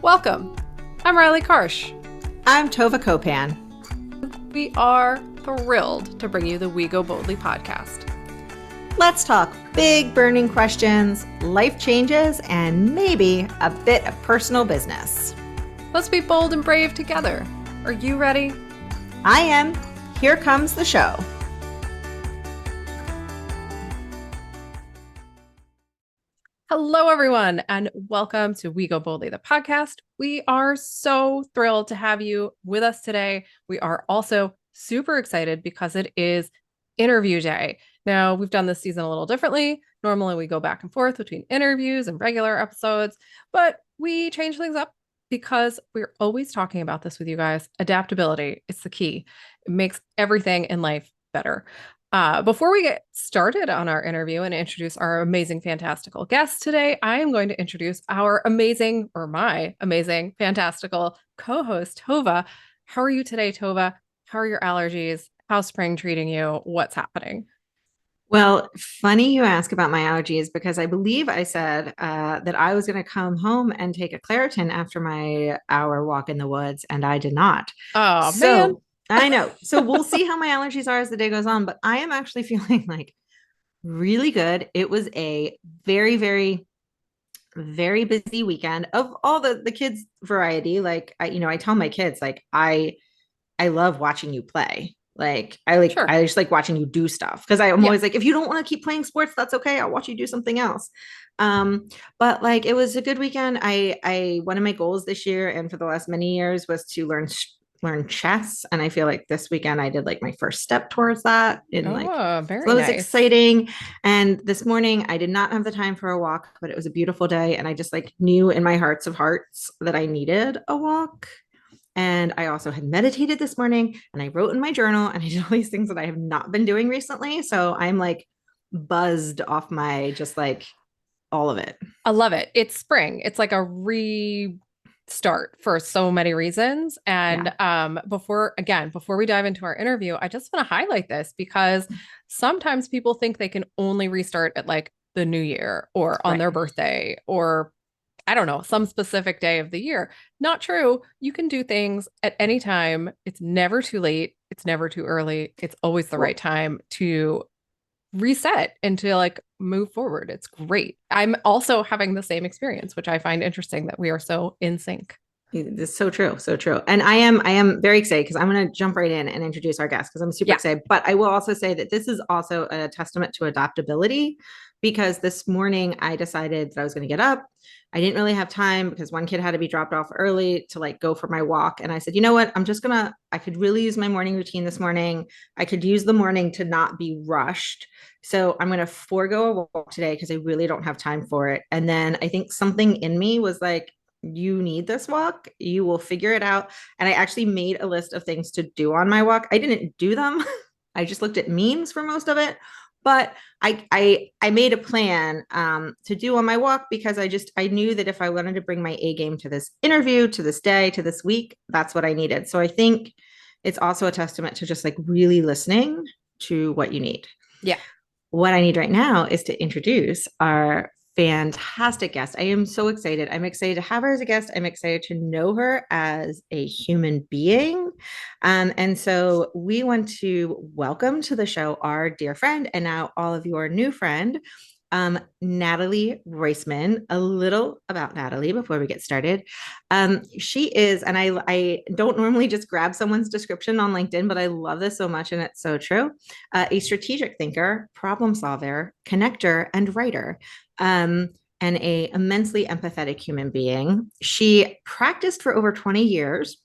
Welcome. I'm Riley Karsh. I'm Tova Kopan. We are thrilled to bring you the We Go Boldly podcast. Let's talk big burning questions, life changes, and maybe a bit of personal business. Let's be bold and brave together. Are you ready? I am. Here comes the show. Hello, everyone, and welcome to We Go Boldly, the podcast. We are so thrilled to have you with us today. We are also super excited because it is interview day. Now, we've done this season a little differently. Normally, we go back and forth between interviews and regular episodes, but we change things up because we're always talking about this with you guys. Adaptability is the key. It makes everything in life better. Before we get started on our interview and introduce our amazing, fantastical guest today, I am going to introduce my amazing, fantastical co-host, Tova. How are you today, Tova? How are your allergies? How's spring treating you? What's happening? Well, funny you ask about my allergies because I believe I said that I was going to come home and take a Claritin after my hour walk in the woods, and I did not. Oh, man. I know. So we'll see how my allergies are as the day goes on, but I am actually feeling like really good. It was a very, very, very busy weekend of all the kids' variety. Like I tell my kids, like I love watching you play. Sure. I just like watching you do stuff because I'm Yeah. always like, if you don't want to keep playing sports, that's okay. I'll watch you do something else. But like it was a good weekend. I one of my goals this year and for the last many years was to learn chess, and I feel like this weekend I did like my first step towards that. Very So it was nice. exciting. And this morning I did not have the time for a walk, but it was a beautiful day, and I just like knew in my hearts of hearts that I needed a walk. And I also had meditated this morning, and I wrote in my journal, and I did all these things that I have not been doing recently. So I'm like buzzed off my just like all of it. I love it. It's spring. It's like a restart for so many reasons. And before we dive into our interview, I just want to highlight this because sometimes people think they can only restart at like the new year or on their birthday or I don't know, some specific day of the year. Not true. You can do things at any time. It's never too late. It's never too early. It's always the right time to reset and to like move forward. It's great. I'm also having the same experience, which I find interesting that we are so in sync. It's so true. So true. And I am very excited because I'm going to jump right in and introduce our guest because I'm super excited. But I will also say that this is also a testament to adaptability because this morning I decided that I was going to get up. I didn't really have time because one kid had to be dropped off early to like go for my walk. And I said, you know what? I could really use my morning routine this morning. I could use the morning to not be rushed. So I'm going to forego a walk today because I really don't have time for it. And then I think something in me was like, you need this walk. You will figure it out. And I actually made a list of things to do on my walk. I didn't do them. I just looked at memes for most of it. But I made a plan to do on my walk because I knew that if I wanted to bring my A game to this interview, to this day, to this week, that's what I needed. So I think it's also a testament to just like really listening to what you need. Yeah. What I need right now is to introduce our fantastic guest. I am so excited. I'm excited to have her as a guest. I'm excited to know her as a human being. And so we want to welcome to the show our dear friend and now all of your new friend, Natalie Roisman. A little about Natalie before we get started. She is, and I don't normally just grab someone's description on LinkedIn, but I love this so much, and it's so true. A strategic thinker, problem solver, connector, and writer. And a immensely empathetic human being. She practiced for over 20 years,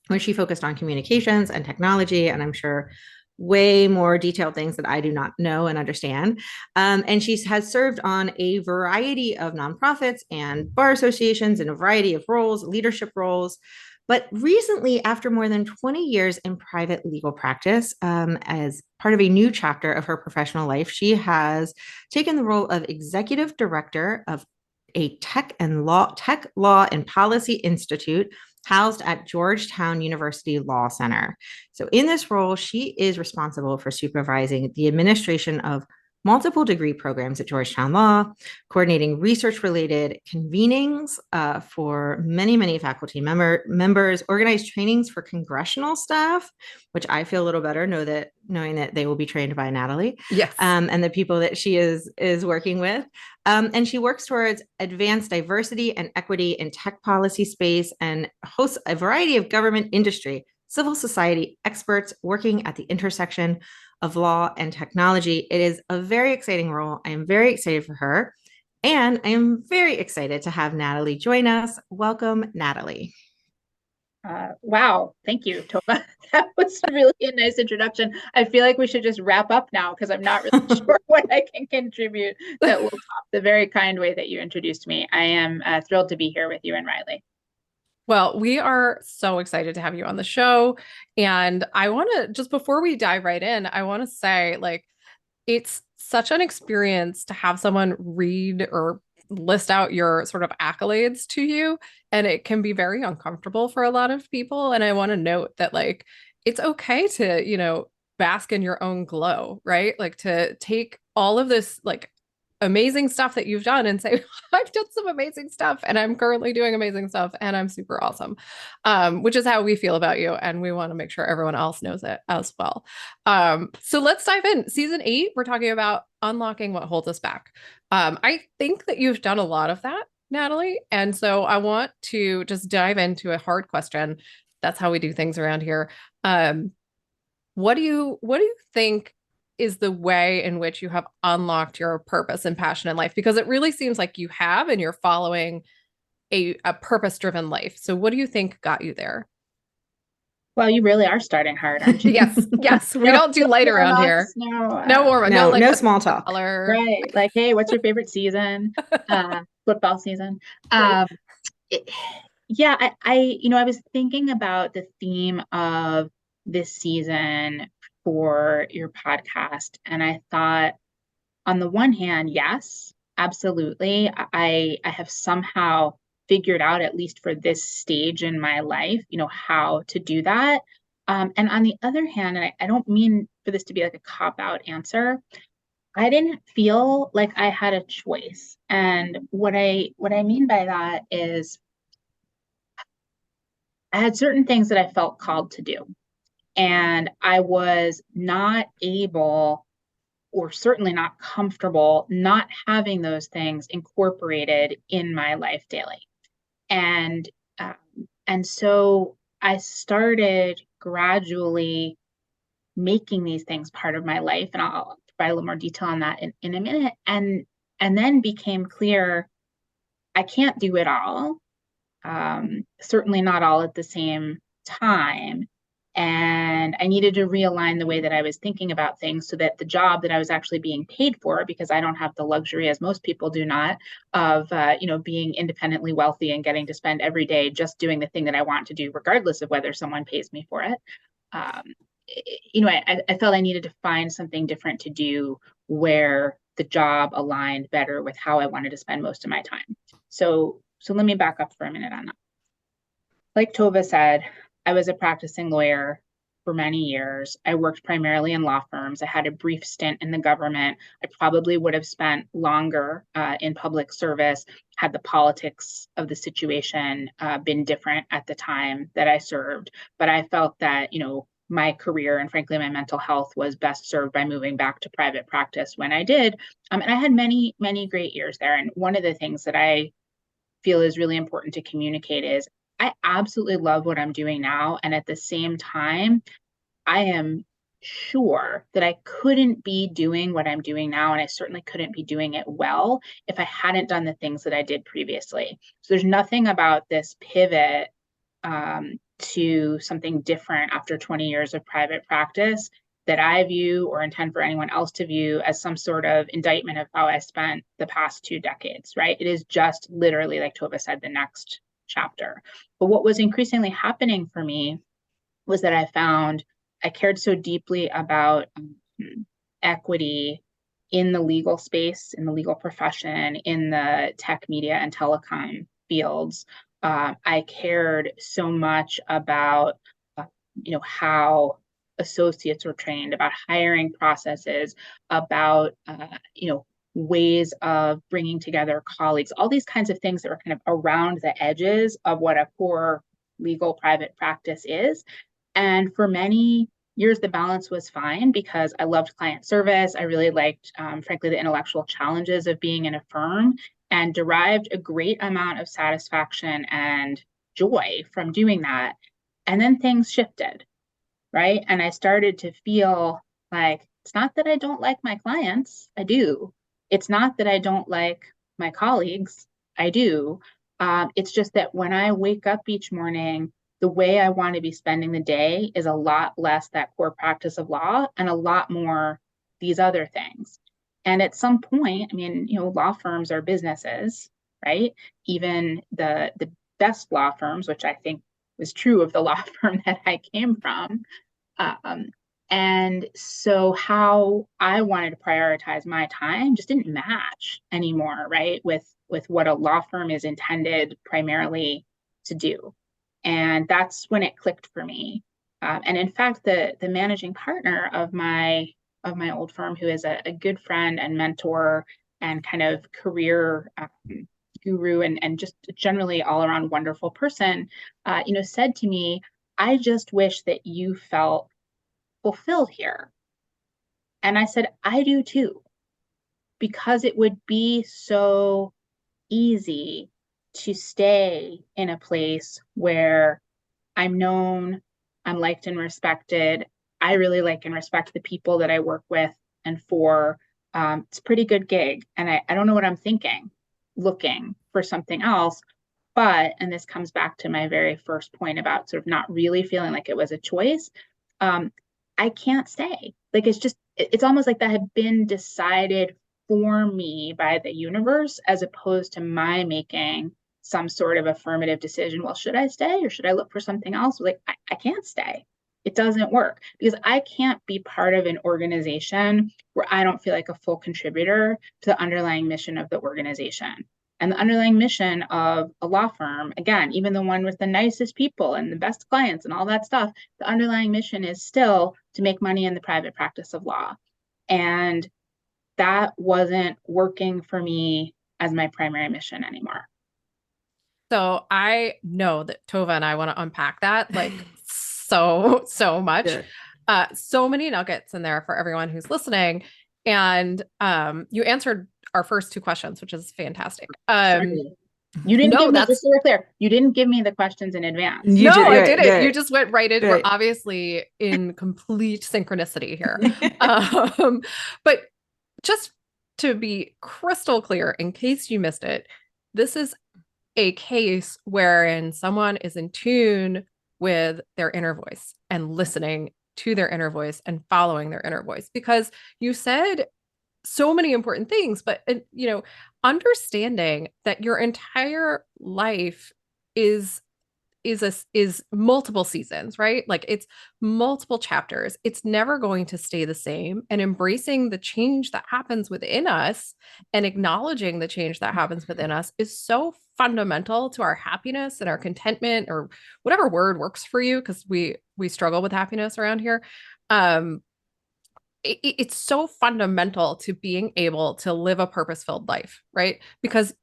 where she focused on communications and technology, and I'm sure way more detailed things that I do not know and understand. And she has served on a variety of nonprofits and bar associations in a variety of roles, leadership roles. But recently, after more than 20 years in private legal practice, as part of a new chapter of her professional life, she has taken the role of executive director of a tech law and policy institute housed at Georgetown University Law Center. So in this role, she is responsible for supervising the administration of multiple degree programs at Georgetown Law, coordinating research-related convenings for many faculty members, organized trainings for congressional staff, which I feel a little better knowing that they will be trained by Natalie, Yes. and the people that she is working with. And she works towards advanced diversity and equity in tech policy space and hosts a variety of government, industry, civil society experts working at the intersection of law and technology. It is a very exciting role. I am very excited for her. And I am very excited to have Natalie join us. Welcome, Natalie. Wow. Thank you, Tova. That was really a nice introduction. I feel like we should just wrap up now because I'm not really sure what I can contribute that will top the very kind way that you introduced me. I am thrilled to be here with you and Riley. Well, we are so excited to have you on the show. And I want to, just before we dive right in, I want to say, like, it's such an experience to have someone read or list out your sort of accolades to you. And it can be very uncomfortable for a lot of people. And I want to note that, like, it's okay to, bask in your own glow, right? Like, to take all of this, like, amazing stuff that you've done and say, I've done some amazing stuff and I'm currently doing amazing stuff and I'm super awesome, which is how we feel about you. And we want to make sure everyone else knows it as well. So let's dive in. Season 8, we're talking about unlocking what holds us back. I think that you've done a lot of that, Natalie. And so I want to just dive into a hard question. That's how we do things around here. What do you think is the way in which you have unlocked your purpose and passion in life? Because it really seems like you have, and you're following a purpose-driven life. So what do you think got you there? Well, you really are starting hard, aren't you? Yes. We don't do light around here. No warm. No small talk. Color. Right. Like, hey, what's your favorite season? Football season. Right. Yeah, I was thinking about the theme of this season for your podcast. And I thought, on the one hand, yes, absolutely. I have somehow figured out, at least for this stage in my life, how to do that. And on the other hand, and I don't mean for this to be like a cop-out answer, I didn't feel like I had a choice. And what I mean by that is I had certain things that I felt called to do. And I was not able, or certainly not comfortable, not having those things incorporated in my life daily. And so I started gradually making these things part of my life, and I'll provide a little more detail on that in a minute. And then became clear I can't do it all, certainly not all at the same time. And I needed to realign the way that I was thinking about things so that the job that I was actually being paid for, because I don't have the luxury, as most people do not, of being independently wealthy and getting to spend every day just doing the thing that I want to do, regardless of whether someone pays me for it. I felt I needed to find something different to do where the job aligned better with how I wanted to spend most of my time. So let me back up for a minute on that. Like Tova said, I was a practicing lawyer for many years. I worked primarily in law firms. I had a brief stint in the government. I probably would have spent longer in public service had the politics of the situation been different at the time that I served. But I felt that, my career and frankly, my mental health was best served by moving back to private practice when I did. And I had many, many great years there. And one of the things that I feel is really important to communicate is I absolutely love what I'm doing now. And at the same time, I am sure that I couldn't be doing what I'm doing now. And I certainly couldn't be doing it well if I hadn't done the things that I did previously. So there's nothing about this pivot to something different after 20 years of private practice that I view or intend for anyone else to view as some sort of indictment of how I spent the past 2 decades, right? It is just literally, like Tova said, the next chapter. But what was increasingly happening for me was that I found I cared so deeply about equity in the legal space, in the legal profession, in the tech, media, and telecom fields. I cared so much about, how associates were trained, about hiring processes, about, ways of bringing together colleagues, all these kinds of things that were kind of around the edges of what a core legal private practice is. And for many years, the balance was fine because I loved client service. I really liked, frankly, the intellectual challenges of being in a firm, and derived a great amount of satisfaction and joy from doing that. And then things shifted, right? And I started to feel like, it's not that I don't like my clients, I do. It's not that I don't like my colleagues, I do. It's just that when I wake up each morning, the way I want to be spending the day is a lot less that core practice of law and a lot more these other things. And at some point, I mean, law firms are businesses, right? Even the best law firms, which I think was true of the law firm that I came from. And so how I wanted to prioritize my time just didn't match anymore, right? With what a law firm is intended primarily to do. And that's when it clicked for me. And in fact, the managing partner of my old firm, who is a good friend and mentor and kind of career guru and just generally all around wonderful person, said to me, I just wish that you felt fulfilled here. And I said, I do too, because it would be so easy to stay in a place where I'm known, I'm liked and respected. I really like and respect the people that I work with and for. It's a pretty good gig. And I don't know what I'm thinking, looking for something else. But, and this comes back to my very first point about sort of not really feeling like it was a choice. I can't stay. Like, it's almost like that had been decided for me by the universe, as opposed to my making some sort of affirmative decision. Well, should I stay or should I look for something else? Like, I can't stay. It doesn't work because I can't be part of an organization where I don't feel like a full contributor to the underlying mission of the organization. And the underlying mission of a law firm, again, even the one with the nicest people and the best clients and all that stuff, the underlying mission is still to make money in the private practice of law. And that wasn't working for me as my primary mission anymore. So I know that Tova and I want to unpack that like so much. Sure. So many nuggets in there for everyone who's listening. And you answered our first two questions, which is fantastic. You didn't give me, just so we're clear, you didn't give me the questions in advance. I didn't. Right. You just went right in. Right. We're obviously in complete synchronicity here. But just to be crystal clear, in case you missed it, this is a case wherein someone is in tune with their inner voice and listening to their inner voice and following their inner voice, because you said so many important things, but understanding that your entire life is multiple seasons, right? Like, it's multiple chapters. It's never going to stay the same. And embracing the change that happens within us and acknowledging the change that happens within us is so fundamental to our happiness and our contentment, or whatever word works for you, because we struggle with happiness around here. It's so fundamental to being able to live a purpose-filled life, right? Because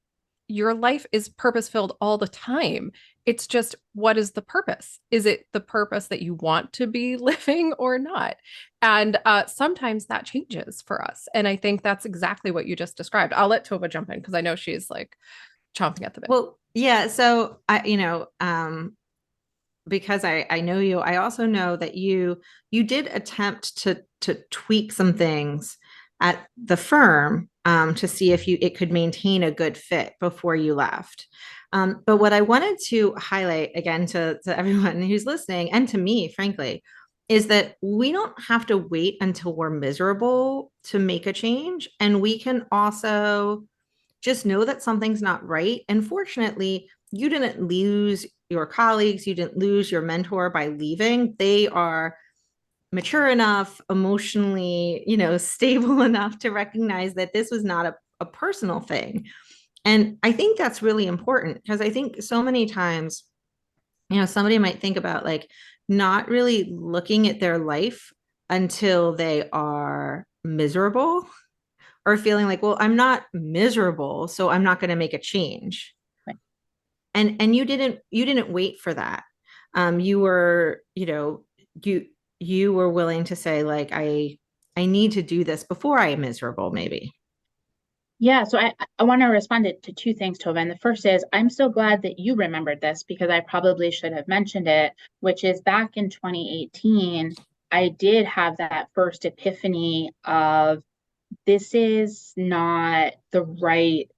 your life is purpose-filled all the time. It's just, what is the purpose? Is it the purpose that you want to be living or not? And sometimes that changes for us. And I think that's exactly what you just described. I'll let Tova jump in because I know she's like chomping at the bit. Well, yeah. So because I know you, I also know that you did attempt to tweak some things at the firm to see if it could maintain a good fit before you left. But what I wanted to highlight again to everyone who's listening, and to me, frankly, is that we don't have to wait until we're miserable to make a change. And we can also just know that something's not right. And fortunately, you didn't lose your colleagues, you didn't lose your mentor by leaving. They are mature enough, emotionally, stable enough to recognize that this was not a personal thing. And I think that's really important, because I think so many times, somebody might think about like not really looking at their life until they are miserable or feeling like, well, I'm not miserable, so I'm not going to make a change. Right. And you didn't wait for that. You were, you were willing to say, like, I need to do this before I am miserable, maybe. Yeah, so I want to respond to two things, Tova. And the first is, I'm so glad that you remembered this because I probably should have mentioned it, which is back in 2018, I did have that first epiphany of this is not the right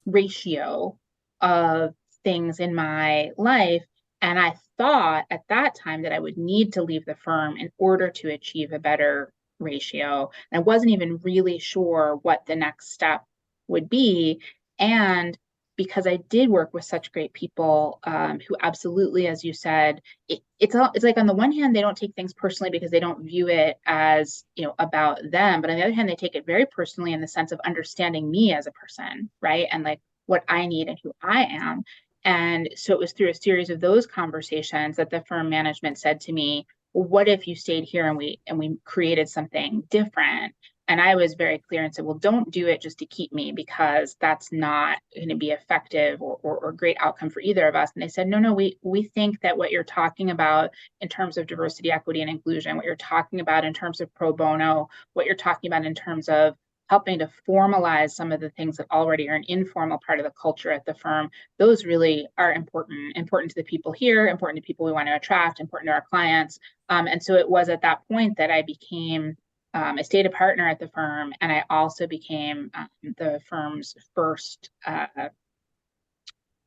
ratio of things in my life. And I thought at that time that I would need to leave the firm in order to achieve a better ratio. And I wasn't even really sure what the next step would be. And because I did work with such great people who absolutely, as you said, it's like on the one hand, they don't take things personally because they don't view it as, about them. But on the other hand, they take it very personally in the sense of understanding me as a person, right? And like what I need and who I am. And so it was through a series of those conversations that the firm management said to me, well, what if you stayed here and we created something different? And I was very clear and said, well, don't do it just to keep me because that's not going to be effective or great outcome for either of us. And they said, no, we think that what you're talking about in terms of diversity, equity, and inclusion, what you're talking about in terms of pro bono, what you're talking about in terms of helping to formalize some of the things that already are an informal part of the culture at the firm, those really are important to the people here, important to people we want to attract, important to our clients. And so it was at that point that I became I stayed a partner at the firm, and I also became the firm's first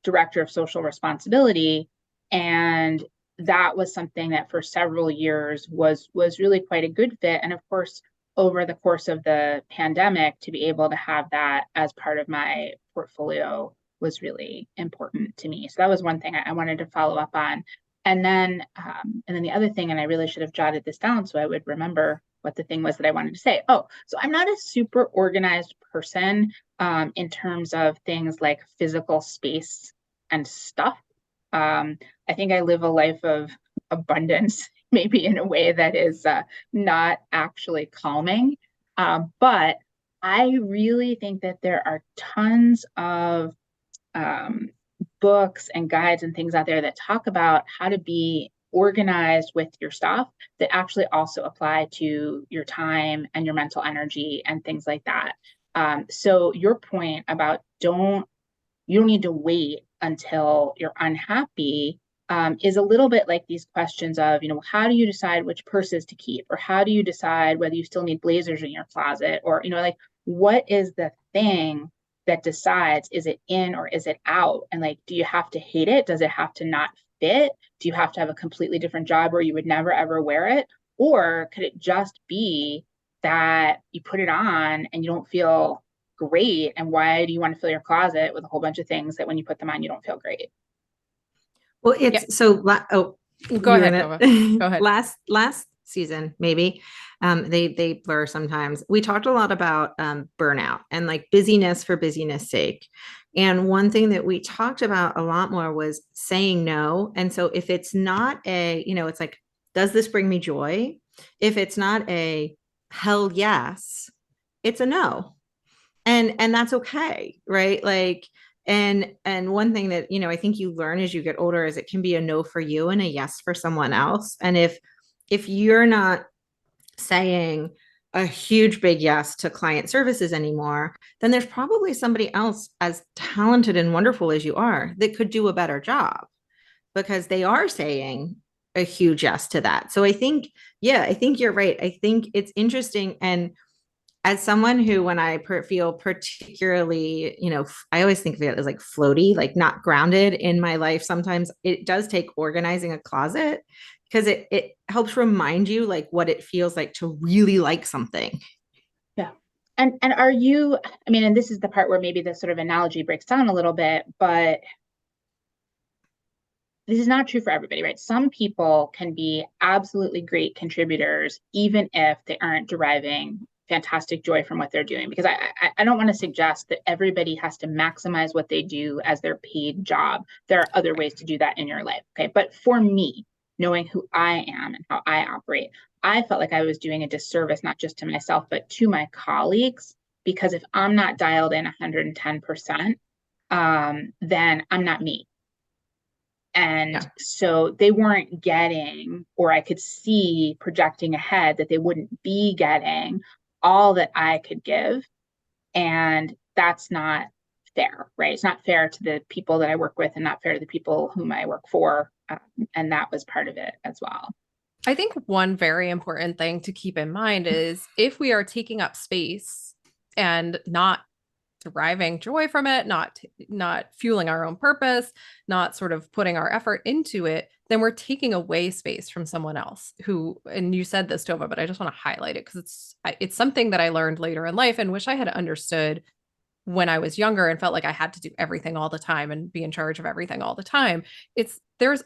director of social responsibility. And that was something that for several years was really quite a good fit. And of course, over the course of the pandemic, to be able to have that as part of my portfolio was really important to me. So that was one thing I wanted to follow up on. And then the other thing, and I really should have jotted this down so I would remember what the thing was that I wanted to say. Oh, so I'm not a super organized person in terms of things like physical space and stuff. I think I live a life of abundance, maybe in a way that is not actually calming. But I really think that there are tons of books and guides and things out there that talk about how to be organized with your stuff that actually also apply to your time and your mental energy and things like that. So your point about you don't need to wait until you're unhappy is a little bit like these questions of, how do you decide which purses to keep, or how do you decide whether you still need blazers in your closet, or, like, what is the thing that decides, is it in or is it out? And like, do you have to hate it? Does it have to not fit? Do you have to have a completely different job where you would never ever wear it? Or could it just be that you put it on and you don't feel great? And why do you want to fill your closet with a whole bunch of things that when you put them on, you don't feel great? Well, it's so, Go ahead, Tova. Go ahead. Last season, maybe, they blur sometimes. We talked a lot about burnout and like busyness for busyness sake. And one thing that we talked about a lot more was saying no. And so if it's not it's like, does this bring me joy? If it's not a hell yes, it's a no. And that's okay, right? Like, and one thing that, I think you learn as you get older is it can be a no for you and a yes for someone else. And if you're not saying a huge big yes to client services anymore, then there's probably somebody else as talented and wonderful as you are that could do a better job because they are saying a huge yes to that. So I think you're right. I think it's interesting. And as someone who, when I feel particularly, I always think of it as like floaty, like not grounded in my life. Sometimes it does take organizing a closet because it helps remind you like what it feels like to really like something. Yeah. And are you, and this is the part where maybe this sort of analogy breaks down a little bit, but this is not true for everybody, right? Some people can be absolutely great contributors, even if they aren't deriving fantastic joy from what they're doing, because I don't want to suggest that everybody has to maximize what they do as their paid job. There are other ways to do that in your life. Okay. But for me, knowing who I am and how I operate. I felt like I was doing a disservice, not just to myself, but to my colleagues, because if I'm not dialed in 110%, then I'm not me. And Yeah. so they weren't getting, or I could see projecting ahead that they wouldn't be getting all that I could give. And that's not fair, right? It's not fair to the people that I work with and not fair to the people whom I work for. And that was part of it as well. I think one very important thing to keep in mind is if we are taking up space and not deriving joy from it, not fueling our own purpose, not sort of putting our effort into it, then we're taking away space from someone else who, and you said this, Tova, but I just want to highlight it because it's something that I learned later in life and wish I had understood when I was younger and felt like I had to do everything all the time and be in charge of everything all the time. There's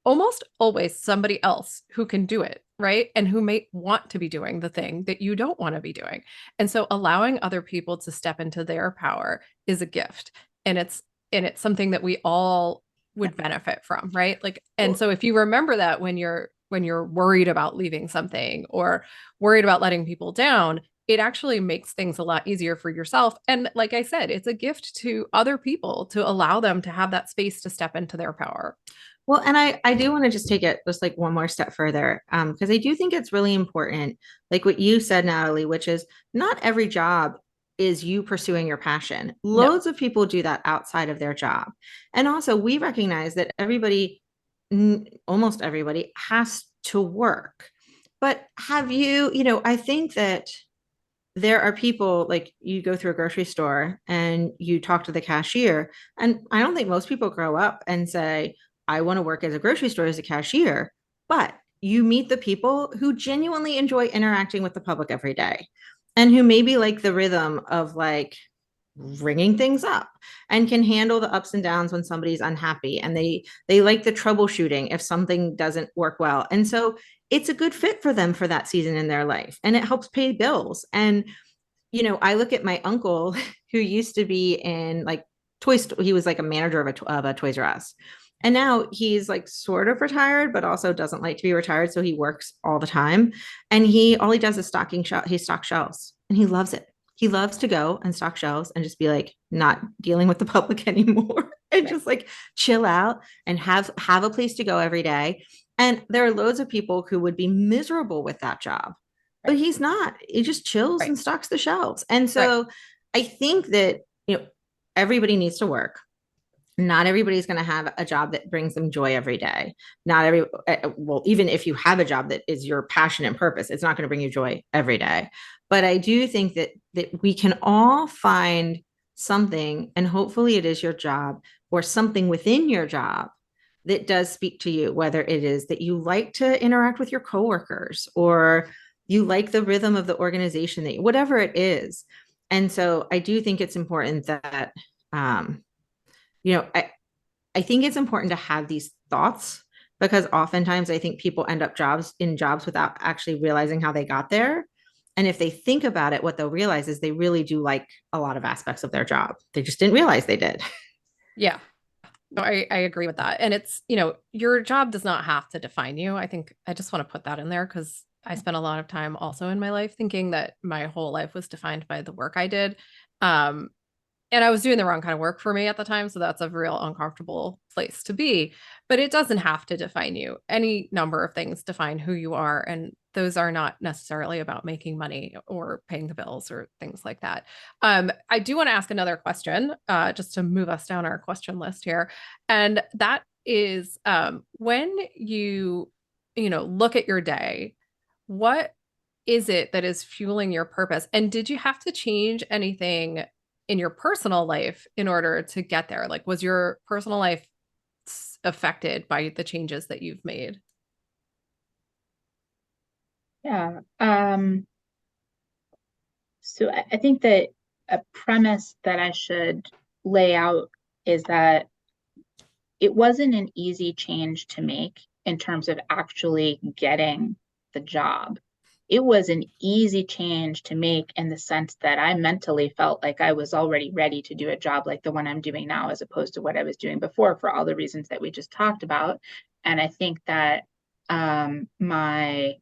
almost always somebody else who can do it, right? And who may want to be doing the thing that you don't want to be doing. And so allowing other people to step into their power is a gift. And it's something that we all would benefit from, right? Like, and so if you remember that when you're worried about leaving something or worried about letting people down, it actually makes things a lot easier for yourself. And like I said, it's a gift to other people to allow them to have that space to step into their power. Well, and I do want to just take it just like one more step further, because I do think it's really important, like what you said, Natalie, which is not every job is you pursuing your passion. No. Loads of people do that outside of their job. And also, we recognize that almost everybody has to work. But I think that there are people like you go through a grocery store and you talk to the cashier. And I don't think most people grow up and say, I want to work as a grocery store as a cashier. But you meet the people who genuinely enjoy interacting with the public every day and who maybe like the rhythm of like ringing things up and can handle the ups and downs when somebody's unhappy and they like the troubleshooting if something doesn't work well. And so it's a good fit for them for that season in their life and it helps pay bills. And I look at my uncle who used to be in like he was like a manager of a Toys R Us. And now he's like sort of retired, but also doesn't like to be retired. So he works all the time. And all he does is he stocks shelves and he loves it. He loves to go and stock shelves and just be like not dealing with the public anymore and just like chill out and have a place to go every day. And there are loads of people who would be miserable with that job, but he's not. He just chills Right. and stocks the shelves. And so I think that, everybody needs to work. Not everybody's going to have a job that brings them joy every day. Well, even if you have a job that is your passion and purpose, it's not going to bring you joy every day. But I do think that we can all find something, and hopefully it is your job or something within your job that does speak to you, whether it is that you like to interact with your coworkers or you like the rhythm of the organization whatever it is. And so I do think it's important that, I think it's important to have these thoughts because oftentimes I think people end up in jobs without actually realizing how they got there. And if they think about it, what they'll realize is they really do like a lot of aspects of their job. They just didn't realize they did. Yeah. No, I agree with that. And it's, your job does not have to define you. I think I just want to put that in there because I spent a lot of time also in my life thinking that my whole life was defined by the work I did. And I was doing the wrong kind of work for me at the time. So that's a real uncomfortable place to be. But it doesn't have to define you. Any number of things define who you are. And those are not necessarily about making money or paying the bills or things like that. I do want to ask another question just to move us down our question list here. And that is when you look at your day, what is it that is fueling your purpose? And did you have to change anything in your personal life in order to get there? Like, was your personal life affected by the changes that you've made? Yeah. So I think that a premise that I should lay out is that it wasn't an easy change to make in terms of actually getting the job. It was an easy change to make in the sense that I mentally felt like I was already ready to do a job like the one I'm doing now, as opposed to what I was doing before, for all the reasons that we just talked about. And I think that My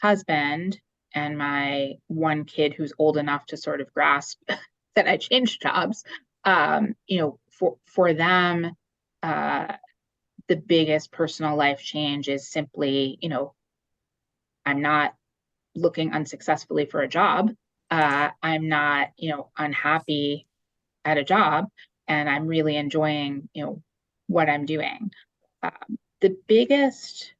husband and my one kid who's old enough to sort of grasp that I changed jobs, for them, the biggest personal life change is simply, I'm not looking unsuccessfully for a job. I'm not, unhappy at a job, and I'm really enjoying, what I'm doing. The biggest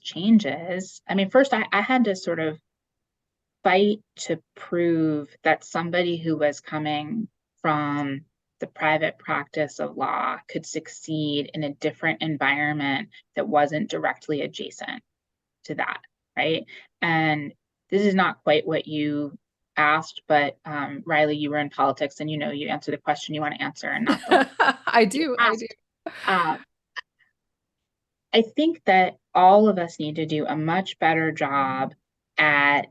changes, I mean, first I had to sort of fight to prove that somebody who was coming from the private practice of law could succeed in a different environment that wasn't directly adjacent to that, right? And this is not quite what you asked, but Riley, you were in politics, and you answer the question you want to answer and not the I do. uh, I think that all of us need to do a much better job at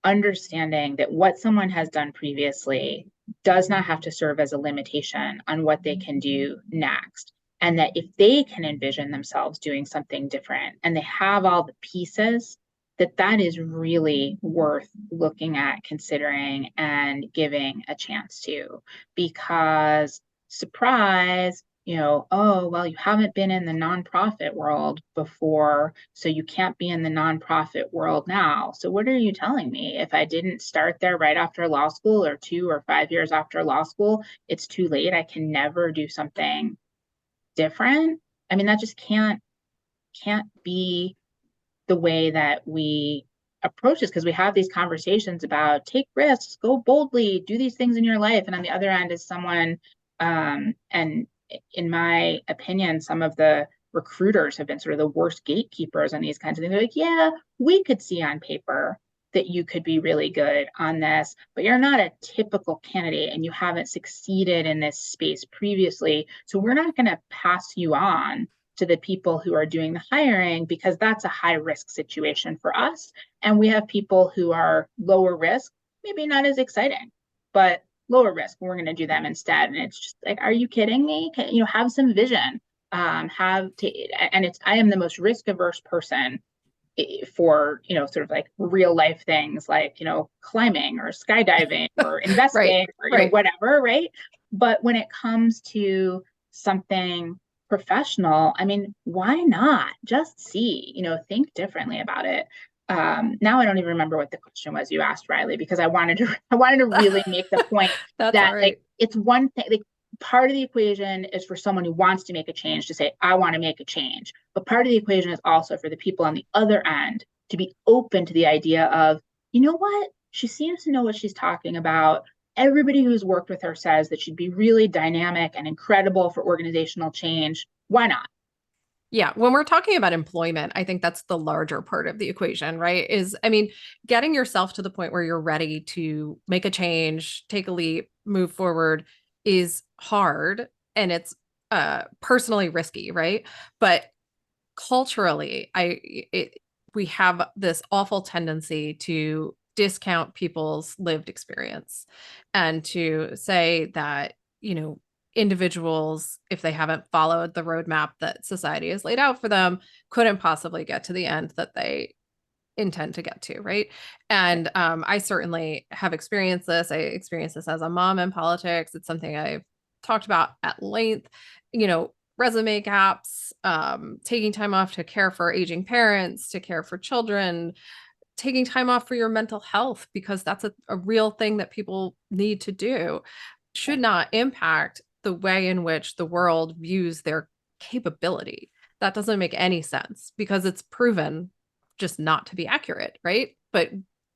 understanding that what someone has done previously does not have to serve as a limitation on what they can do next. And that if they can envision themselves doing something different and they have all the pieces, that is really worth looking at, considering, and giving a chance to. Because surprise, oh, well, you haven't been in the nonprofit world before, so you can't be in the nonprofit world now. So what are you telling me? If I didn't start there right after law school, or 2 or 5 years after law school, it's too late. I can never do something different. I mean, that just can't be the way that we approach this, because we have these conversations about take risks, go boldly, do these things in your life. And on the other end is someone, and in my opinion, some of the recruiters have been sort of the worst gatekeepers on these kinds of things. They're like, yeah, we could see on paper that you could be really good on this, but you're not a typical candidate and you haven't succeeded in this space previously. So we're not going to pass you on to the people who are doing the hiring, because that's a high risk situation for us. And we have people who are lower risk, maybe not as exciting, but lower risk. We're going to do them instead. And it's just like, are you kidding me? Have some vision. And I am the most risk averse person for, sort of like real life things like, climbing or skydiving or investing or whatever, right? But when it comes to something professional, I mean, why not just see, think differently about it. Now I don't even remember what the question was you asked, Riley, because I wanted to really make the point that like it's one thing, like part of the equation is for someone who wants to make a change to say, I want to make a change. But part of the equation is also for the people on the other end to be open to the idea of, you know what? She seems to know what she's talking about. Everybody who's worked with her says that she'd be really dynamic and incredible for organizational change. Why not? Yeah, when we're talking about employment, I think that's the larger part of the equation, right? Getting yourself to the point where you're ready to make a change, take a leap, move forward is hard, and it's personally risky, right? But culturally, we have this awful tendency to discount people's lived experience and to say that, individuals, if they haven't followed the roadmap that society has laid out for them, couldn't possibly get to the end that they intend to get to, right? And I certainly have experienced this. I experienced this as a mom in politics. It's something I've talked about at length, resume gaps, taking time off to care for aging parents, to care for children, taking time off for your mental health, because that's a real thing that people need to do, should not impact the way in which the world views their capability. That doesn't make any sense because it's proven just not to be accurate, right? But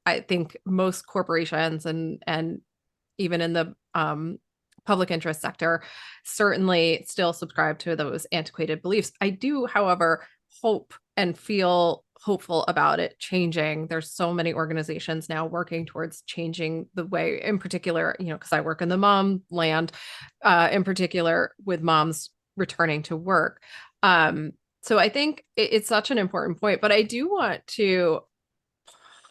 I think most corporations and even in the public interest sector certainly still subscribe to those antiquated beliefs. I do, however, hope and feel hopeful about it changing. There's so many organizations now working towards changing the way, in particular, because I work in the mom land, in particular with moms returning to work. So I think it's such an important point, but I do want to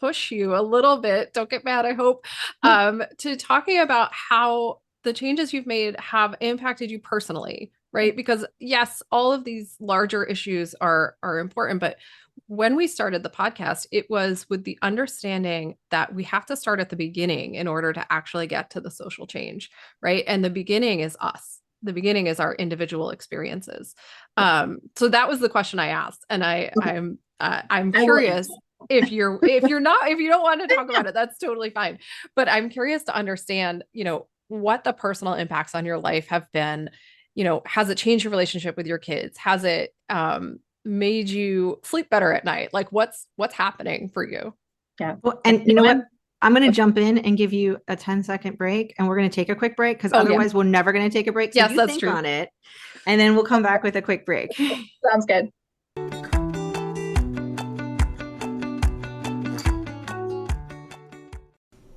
push you a little bit. Don't get mad, I hope, to talking about how the changes you've made have impacted you personally, right? Because yes, all of these larger issues are important, but when we started the podcast, it was with the understanding that we have to start at the beginning in order to actually get to the social change, right? And the beginning is us. The beginning is our individual experiences. So that was the question I asked, and I'm curious if you don't want to talk about it, that's totally fine. But I'm curious to understand, what the personal impacts on your life have been. Has it changed your relationship with your kids? Has it made you sleep better at night? Like what's happening for you? Yeah. Well, and you know what? I'm going to jump in and give you a 10-second break, and we're going to take a quick break because otherwise we're never going to take a break. So Yes, you that's think true. on it, and then we'll come back with a quick break. Sounds good.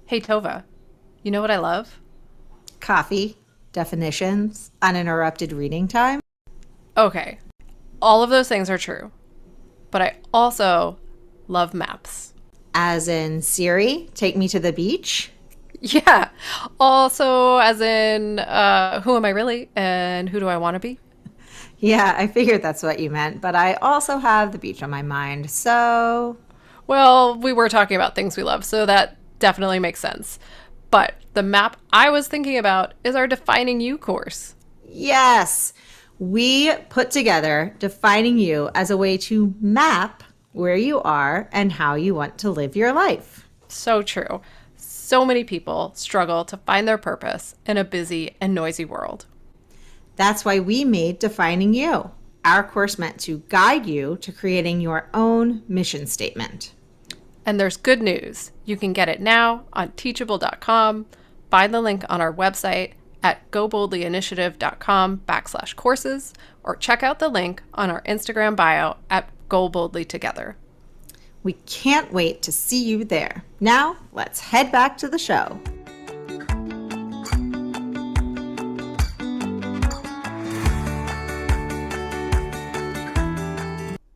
Hey, Tova, you know what I love? Coffee, definitions, uninterrupted reading time. Okay, all of those things are true, but I also love maps. As in Siri, take me to the beach. Yeah. Also, as in, who am I really and who do I want to be? Yeah, I figured that's what you meant, but I also have the beach on my mind. So, Well, we were talking about things we love, so that definitely makes sense. But the map I was thinking about is our Defining You course. yes, we put together Defining You as a way to map where you are and how you want to live your life. So true. So many people struggle to find their purpose in a busy and noisy world. That's why we made Defining You, our course meant to guide you to creating your own mission statement. And there's good news. You can get it now on teachable.com. Find the link on our website at goboldlyinitiative.com/courses, or check out the link on our Instagram bio at Go Boldly Together. We can't wait to see you there. Now, let's head back to the show.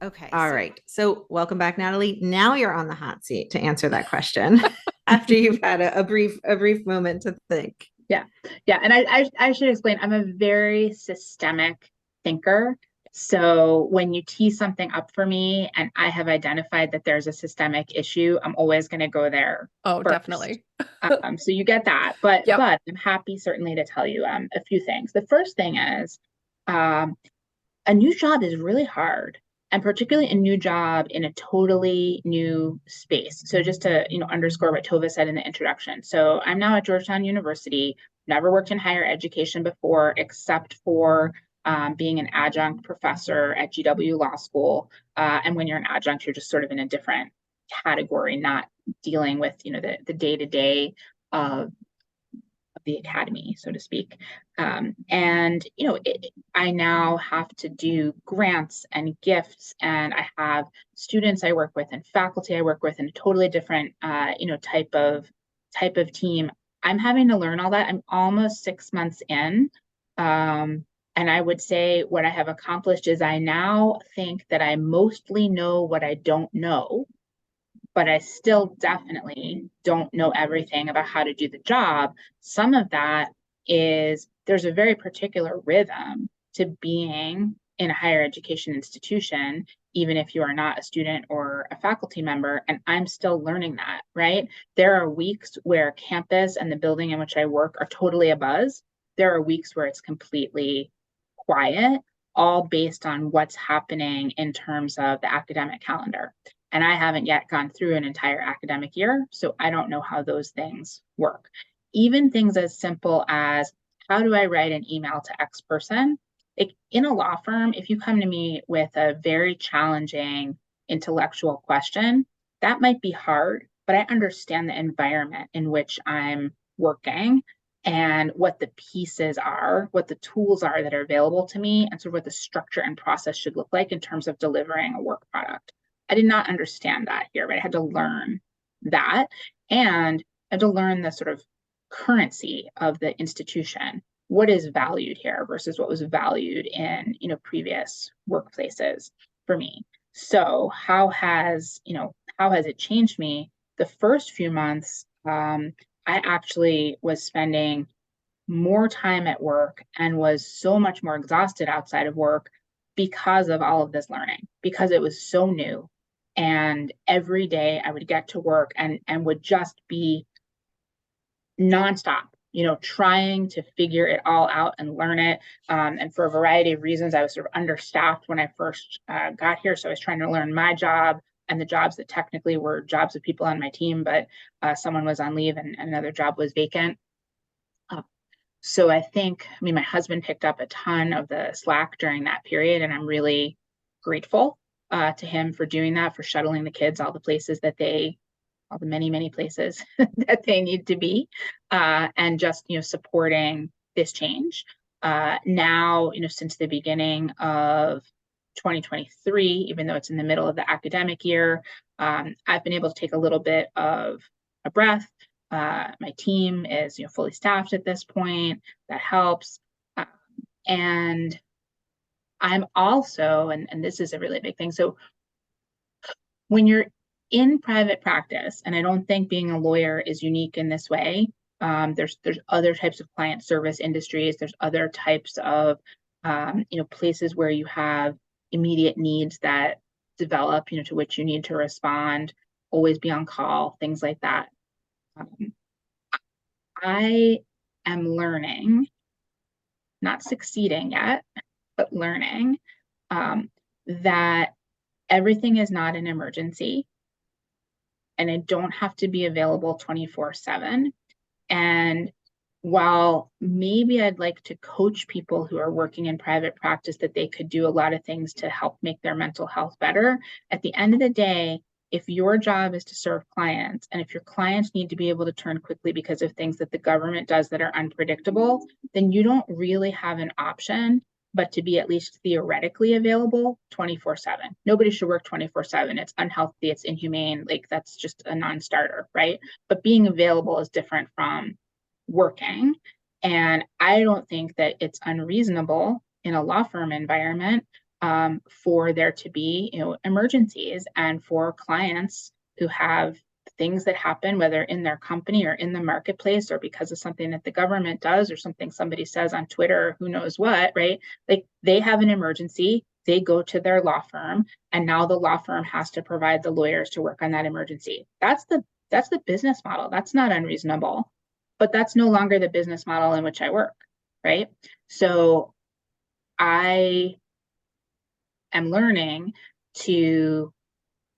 Okay. All right. So welcome back, Natalie. Now you're on the hot seat to answer that question after you've had a brief moment to think. Yeah. And I should explain, I'm a very systemic thinker. So when you tee something up for me and I have identified that there's a systemic issue, I'm always going to go there. Oh, first. definitely. So you get that, but Yep. but I'm happy certainly to tell you a few things. The first thing is a new job is really hard, and particularly a new job in a totally new space. So just to underscore what Tova said in the introduction. So I'm now at Georgetown University, never worked in higher education before, except for being an adjunct professor at GW Law School. And when you're an adjunct, you're just sort of in a different category, not dealing with the day-to-day of the academy, so to speak. And I now have to do grants and gifts, and I have students I work with and faculty I work with in a totally different type of team. I'm having to learn all that. I'm almost 6 months in. And I would say what I have accomplished is I now think that I mostly know what I don't know, but I still definitely don't know everything about how to do the job. Some of that is there's a very particular rhythm to being in a higher education institution, even if you are not a student or a faculty member. And I'm still learning that, right? There are weeks where campus and the building in which I work are totally abuzz. There are weeks where it's completely quiet, all based on what's happening in terms of the academic calendar. And I haven't yet gone through an entire academic year, so I don't know how those things work. Even things as simple as, how do I write an email to X person? Like in a law firm, if you come to me with a very challenging intellectual question, that might be hard, but I understand the environment in which I'm working and what the pieces are, what the tools are that are available to me, and sort of what the structure and process should look like in terms of delivering a work product. I did not understand that here, but I had to learn that, and I had to learn the sort of currency of the institution. What is valued here versus what was valued in previous workplaces for me. So how has it changed me? The first few months, I actually was spending more time at work and was so much more exhausted outside of work because of all of this learning, because it was so new. And every day I would get to work and would just be nonstop, trying to figure it all out and learn it. And for a variety of reasons, I was sort of understaffed when I first got here. So I was trying to learn my job and the jobs that technically were jobs of people on my team, but someone was on leave and another job was vacant. So I mean, my husband picked up a ton of the slack during that period, and I'm really grateful to him for doing that, for shuttling the kids all the places all the many, many places that they need to be, and just, supporting this change. Now, since the beginning of 2023, even though it's in the middle of the academic year, I've been able to take a little bit of a breath. My team is, fully staffed at this point. That helps. And I'm also, and this is a really big thing. So when you're in private practice, and I don't think being a lawyer is unique in this way. There's other types of client service industries. There's other types of, places where you have immediate needs that develop, to which you need to respond, always be on call, things like that. I am learning, not succeeding yet, but learning that everything is not an emergency, and I don't have to be available 24/7. And while maybe I'd like to coach people who are working in private practice that they could do a lot of things to help make their mental health better, at the end of the day, if your job is to serve clients, and if your clients need to be able to turn quickly because of things that the government does that are unpredictable, then you don't really have an option but to be at least theoretically available 24/7. Nobody should work 24/7. It's unhealthy, it's inhumane, like that's just a non-starter, right? But being available is different from working. And I don't think that it's unreasonable in a law firm environment for there to be, emergencies, and for clients who have things that happen, whether in their company or in the marketplace, or because of something that the government does or something somebody says on Twitter, or who knows what, right? Like they have an emergency, they go to their law firm, and now the law firm has to provide the lawyers to work on that emergency. That's the business model. That's not unreasonable, but that's no longer the business model in which I work, right? So I am learning to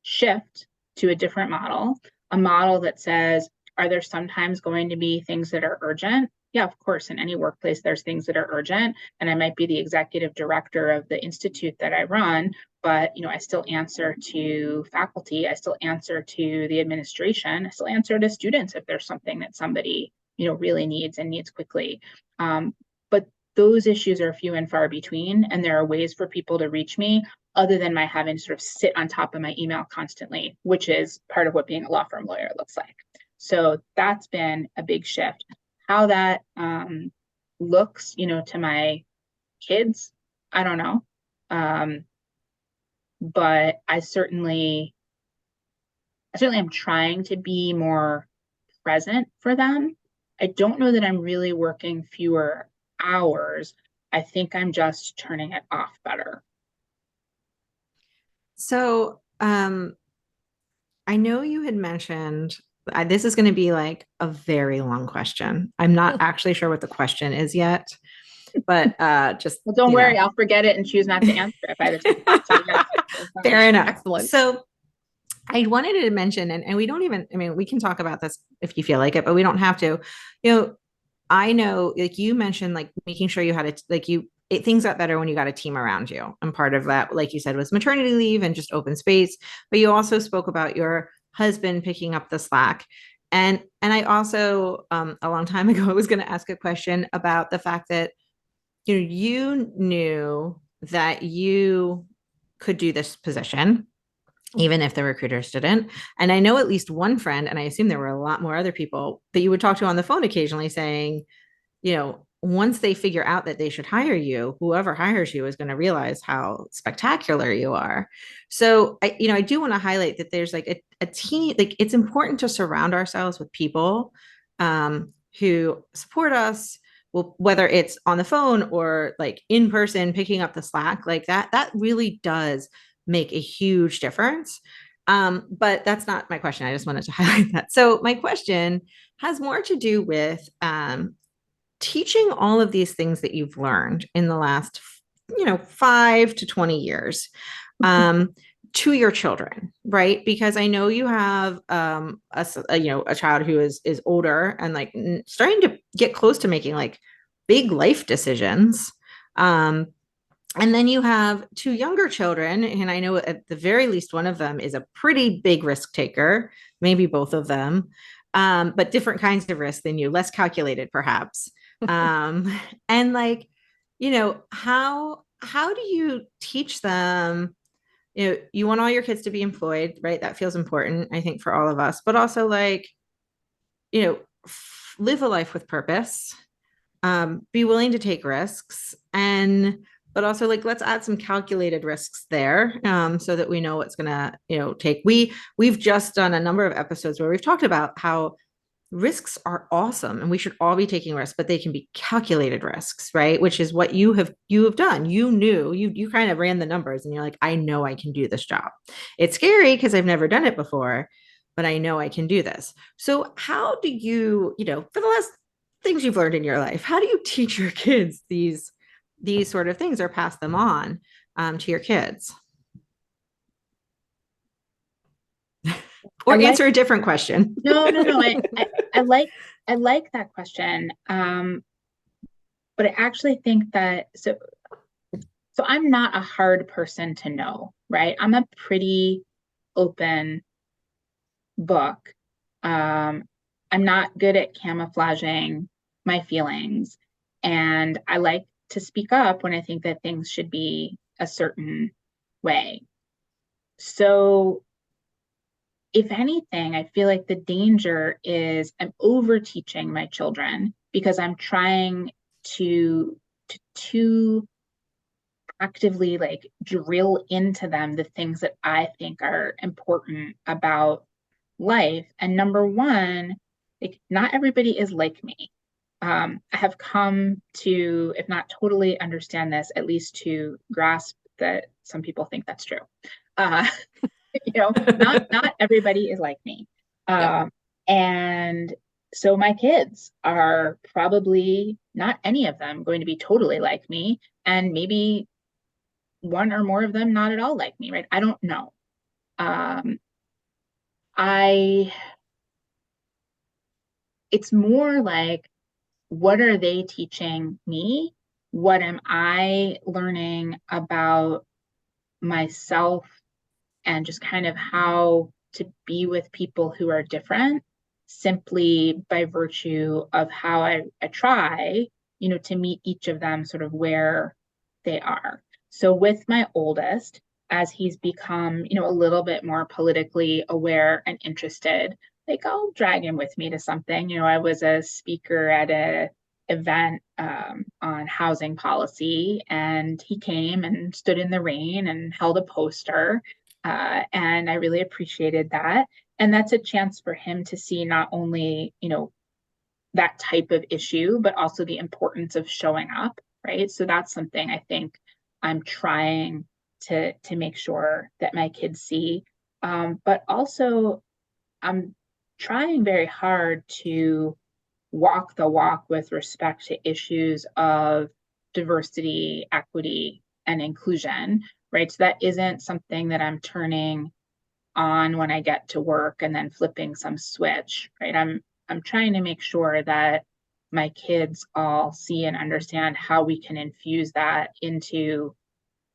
shift to a different model, a model that says, are there sometimes going to be things that are urgent? Yeah, of course, in any workplace, there's things that are urgent, and I might be the executive director of the institute that I run, but I still answer to faculty, I still answer to the administration, I still answer to students if there's something that somebody really needs and needs quickly. But those issues are few and far between, and there are ways for people to reach me other than my having to sort of sit on top of my email constantly, which is part of what being a law firm lawyer looks like. So that's been a big shift. How that looks, to my kids, I don't know. But I certainly am trying to be more present for them. I don't know that I'm really working fewer hours. I think I'm just turning it off better. So, I know you had mentioned this is going to be like a very long question. I'm not actually sure what the question is yet, but just well, don't worry, I'll forget it and choose not to answer it by the time. Fair enough. Excellent. So I wanted to mention, and we don't even, I mean, we can talk about this if you feel like it, but we don't have to. I know, like you mentioned, like making sure you had things got better when you got a team around you. And part of that, like you said, was maternity leave and just open space. But you also spoke about your husband picking up the slack. And I also, a long time ago, I was going to ask a question about the fact that, you knew that you could do this position, even if the recruiters didn't. And I know at least one friend, and I assume there were a lot more other people that you would talk to on the phone occasionally saying, once they figure out that they should hire you, whoever hires you is going to realize how spectacular you are. So I do want to highlight that there's like a team, like it's important to surround ourselves with people who support us, well, whether it's on the phone or like in person, picking up the slack, like that really does make a huge difference. But that's not my question. I just wanted to highlight that. So my question has more to do with teaching all of these things that you've learned in the last, 5 to 20 years. To your children, right? Because I know you have a child who is older and like starting to get close to making like big life decisions. And then you have two younger children, and I know at the very least one of them is a pretty big risk taker, maybe both of them, but different kinds of risk than you, less calculated perhaps. And like, how do you teach them? You want all your kids to be employed, right? That feels important, I think, for all of us, but also like, live a life with purpose, be willing to take risks, but also like, let's add some calculated risks there, so that we know what's gonna, take. We've just done a number of episodes where we've talked about how risks are awesome and we should all be taking risks, but they can be calculated risks, right? Which is what you have done. You kind of ran the numbers and you're like, I know I can do this job. It's scary because I've never done it before, but I know I can do this. So how do you, for the last things you've learned in your life, how do you teach your kids these sort of things or pass them on to your kids? Or answer a different question. No. I like that question. But I actually think that so I'm not a hard person to know, right? I'm a pretty open book. I'm not good at camouflaging my feelings, and I like to speak up when I think that things should be a certain way. So if anything, I feel like the danger is I'm over teaching my children because I'm trying to actively like drill into them the things that I think are important about life. And number one, like not everybody is like me. I have come to, if not totally understand this, at least to grasp that some people think that's true. Uh, not everybody is like me. Yeah. And so my kids are probably not any of them going to be totally like me, and maybe one or more of them not at all like me, right? I don't know. I It's more like, what are they teaching me? What am I learning about myself and just kind of how to be with people who are different simply by virtue of how I try, to meet each of them sort of where they are. So with my oldest, as he's become, a little bit more politically aware and interested, like I'll drag him with me to something. I was a speaker at a event on housing policy, and he came and stood in the rain and held a poster, and I really appreciated that. And that's a chance for him to see not only, that type of issue, but also the importance of showing up, right? So that's something I think I'm trying to make sure that my kids see. But also I'm trying very hard to walk the walk with respect to issues of diversity, equity, and inclusion, right? So that isn't something that I'm turning on when I get to work and then flipping some switch, right? I'm trying to make sure that my kids all see and understand how we can infuse that into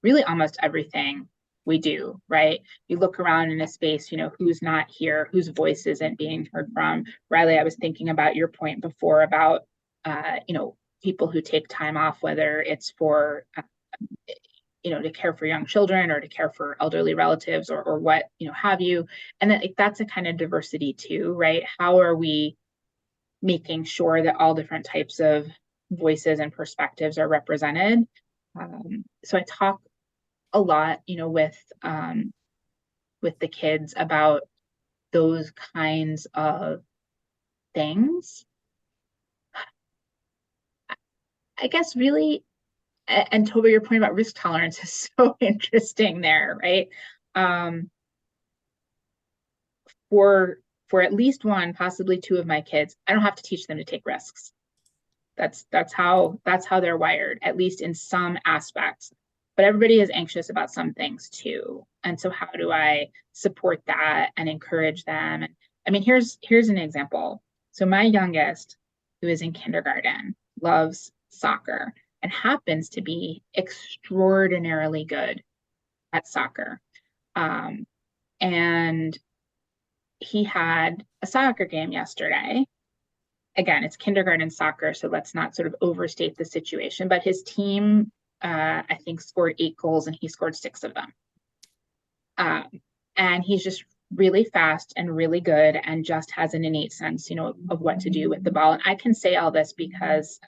really almost everything we do, right? You look around in a space, who's not here, whose voice isn't being heard from. Riley, I was thinking about your point before about, people who take time off, whether it's for, to care for young children or to care for elderly relatives or what, have you. And then that's a kind of diversity too, right? How are we making sure that all different types of voices and perspectives are represented? So I talk a lot, with the kids about those kinds of things. I guess really, and Toba, your point about risk tolerance is so interesting there, right? For at least one, possibly two of my kids, I don't have to teach them to take risks. That's how they're wired, at least in some aspects. But everybody is anxious about some things too. And so how do I support that and encourage them? And I mean, here's an example. So my youngest, who is in kindergarten, loves soccer and happens to be extraordinarily good at soccer. And he had a soccer game yesterday. Again, it's kindergarten soccer, so let's not sort of overstate the situation. But his team, I think, scored 8 goals and he scored 6 of them. And he's just really fast and really good and just has an innate sense, of what to do with the ball. And I can say all this because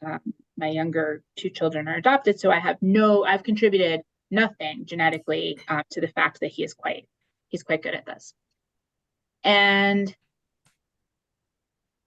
my younger 2 children are adopted, so I've contributed nothing genetically to the fact that he's quite good at this. And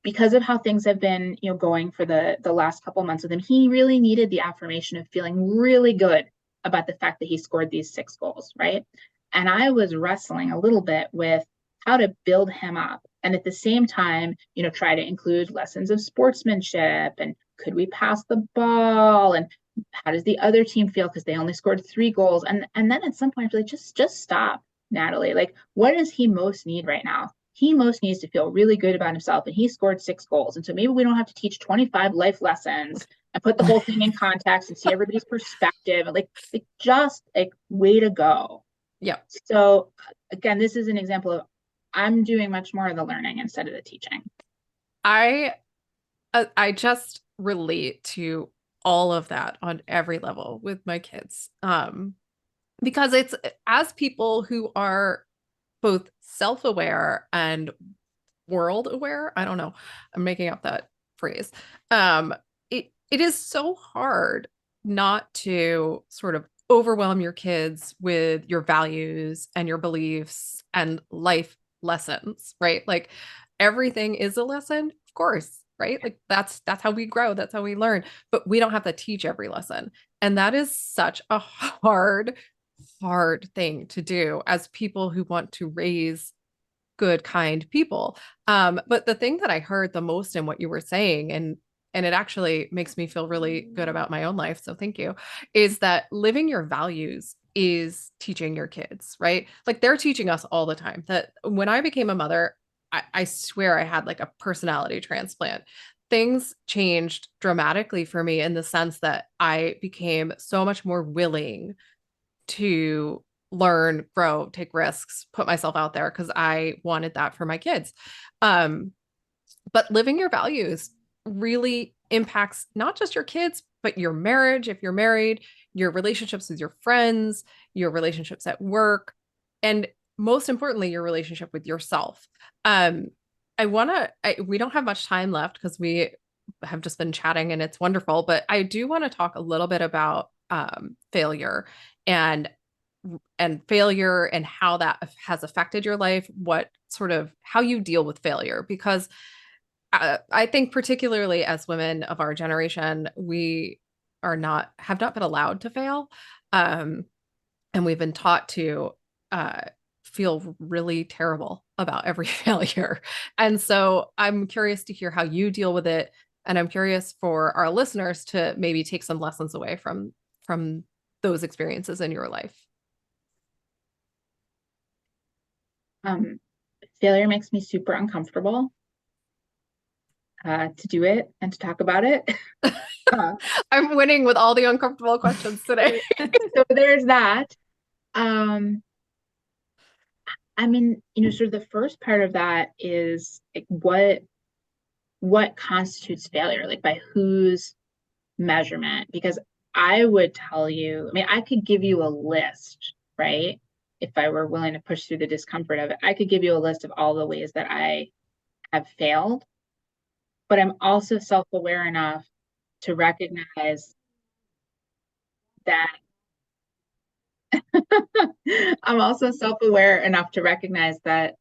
because of how things have been, going for the last couple months with him, he really needed the affirmation of feeling really good about the fact that he scored these 6 goals, right? And I was wrestling a little bit with how to build him up. And at the same time, try to include lessons of sportsmanship and could we pass the ball and how does the other team feel because they only scored 3 goals. And then at some point, I was like, just stop, Natalie. Like, what does he most need right now? He most needs to feel really good about himself, and he scored 6 goals. And so maybe we don't have to teach 25 life lessons and put the whole thing in context and see everybody's perspective and like just like way to go. Yeah. So again, this is an example of I'm doing much more of the learning instead of the teaching. I just relate to all of that on every level with my kids. Because it's as people who are both self-aware and world aware. I don't know. I'm making up that phrase. It is so hard not to sort of overwhelm your kids with your values and your beliefs and life lessons, right? Like everything is a lesson, of course, right? Like that's how we grow, that's how we learn, but we don't have to teach every lesson. And that is such a hard thing to do as people who want to raise good, kind people. But the thing that I heard the most in what you were saying, and it actually makes me feel really good about my own life, so thank you, is that living your values is teaching your kids, right? Like they're teaching us all the time that when I became a mother, I swear I had like a personality transplant. Things changed dramatically for me in the sense that I became so much more willing to learn, grow, take risks, put myself out there because I wanted that for my kids. But living your values really impacts not just your kids, but your marriage, if you're married, your relationships with your friends, your relationships at work, and most importantly, your relationship with yourself. We don't have much time left because we have just been chatting and it's wonderful, but I do want to talk a little bit about failure and failure and how that has affected your life, how you deal with failure, because I think particularly as women of our generation, we have not been allowed to fail. And we've been taught to feel really terrible about every failure. And so I'm curious to hear how you deal with it. And I'm curious for our listeners to maybe take some lessons away from those experiences in your life. Failure makes me super uncomfortable to do it and to talk about it. I'm winning with all the uncomfortable questions today. So there's that. I mean, sort of the first part of that is like what constitutes failure, like by whose measurement? Because I would tell you, I mean, I could give you a list, right? If I were willing to push through the discomfort of it, I could give you a list of all the ways that I have failed. But I'm also self-aware enough to recognize that I'm also self-aware enough to recognize that